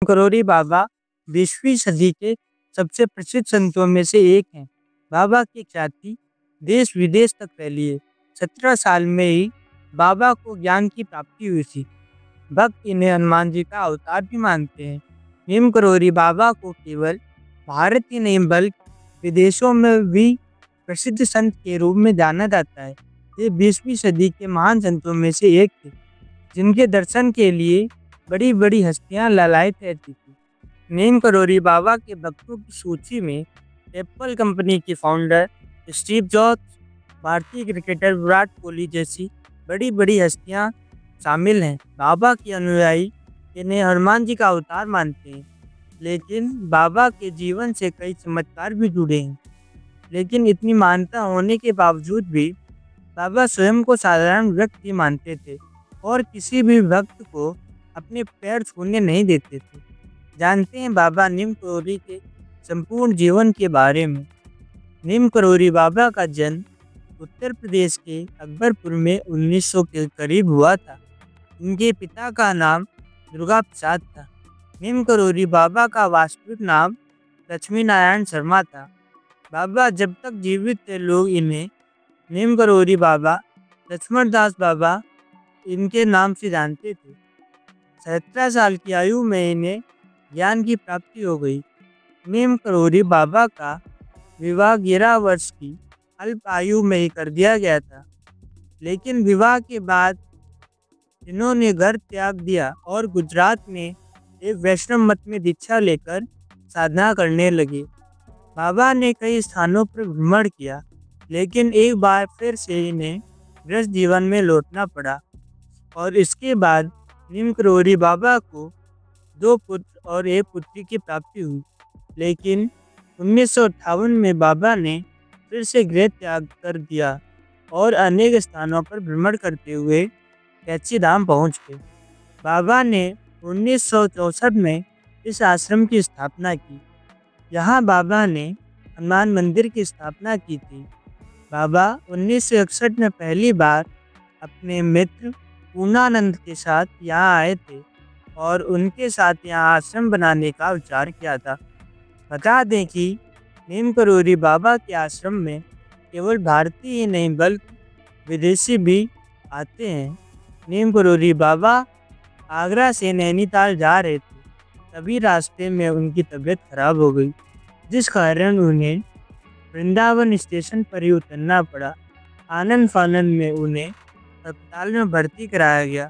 करोरी बाबा 20वीं सदी के सबसे प्रसिद्ध संतों में से एक हैं। बाबा की ख्याति देश विदेश तक फैली है। 17 साल में ही बाबा को ज्ञान की प्राप्ति हुई थी। भक्त इन्हें हनुमान जी का अवतार भी मानते हैं। नीम करोरी बाबा को केवल भारत ही नहीं बल्कि विदेशों में भी प्रसिद्ध संत के रूप में जाना जाता है। ये 20वीं सदी के महान संतों में से एक थे, जिनके दर्शन के लिए बड़ी बड़ी हस्तियां लालायित रहती थी। नीम करोरी बाबा के भक्तों की सूची में एप्पल कंपनी के फाउंडर स्टीव जॉब्स, भारतीय क्रिकेटर विराट कोहली जैसी बड़ी बड़ी हस्तियां शामिल हैं। बाबा के अनुयायी इन्हें हनुमान जी का अवतार मानते हैं, लेकिन बाबा के जीवन से कई चमत्कार भी जुड़े हैं। लेकिन इतनी मान्यता होने के बावजूद भी बाबा स्वयं को साधारण व्यक्ति मानते थे और किसी भी भक्त को अपने पैर छूने नहीं देते थे। जानते हैं बाबा नीम करोरी के संपूर्ण जीवन के बारे में। नीम करोरी बाबा का जन्म उत्तर प्रदेश के अकबरपुर में 1900 के करीब हुआ था। उनके पिता का नाम दुर्गा प्रसाद था। नीम करोरी बाबा का वास्तविक नाम लक्ष्मी नारायण शर्मा था। बाबा जब तक जीवित थे लोग इन्हें नीम करोरी बाबा, लक्ष्मण दास बाबा इनके नाम से जानते थे। 17 साल की आयु में इन्हें ज्ञान की प्राप्ति हो गई। नीम करोरी बाबा का विवाह 11 वर्ष की अल्प आयु में ही कर दिया गया था, लेकिन विवाह के बाद इन्होंने घर त्याग दिया और गुजरात में एक वैष्णव मत में दीक्षा लेकर साधना करने लगे। बाबा ने कई स्थानों पर भ्रमण किया, लेकिन एक बार फिर से इन्हें गृहस्थ जीवन में लौटना पड़ा और इसके बाद नीम करोरी बाबा को 2 पुत्र और 1 पुत्री की प्राप्ति हुई। लेकिन 1958 में बाबा ने फिर से गृह त्याग कर दिया और अनेक स्थानों पर भ्रमण करते हुए कैची धाम पहुँच गए। बाबा ने 1964 में इस आश्रम की स्थापना की। यहाँ बाबा ने हनुमान मंदिर की स्थापना की थी। बाबा 1961 में पहली बार अपने मित्र पूर्णानंद के साथ यहाँ आए थे और उनके साथ यहाँ आश्रम बनाने का विचार किया था। बता दें कि नीम करोरी बाबा के आश्रम में केवल भारतीय ही नहीं बल्कि विदेशी भी आते हैं। नीम करोरी बाबा आगरा से नैनीताल जा रहे थे, तभी रास्ते में उनकी तबीयत खराब हो गई, जिस कारण उन्हें वृंदावन स्टेशन पर ही उतरना पड़ा। आनंद फानंद में उन्हें अस्पताल में भर्ती कराया गया।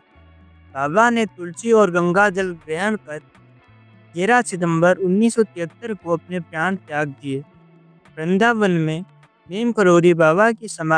बाबा ने तुलसी और गंगा जल ग्रहण कर 11 सितंबर 1973 को अपने प्राण त्याग दिए। वृंदावन में नीम करोरी बाबा की समाधि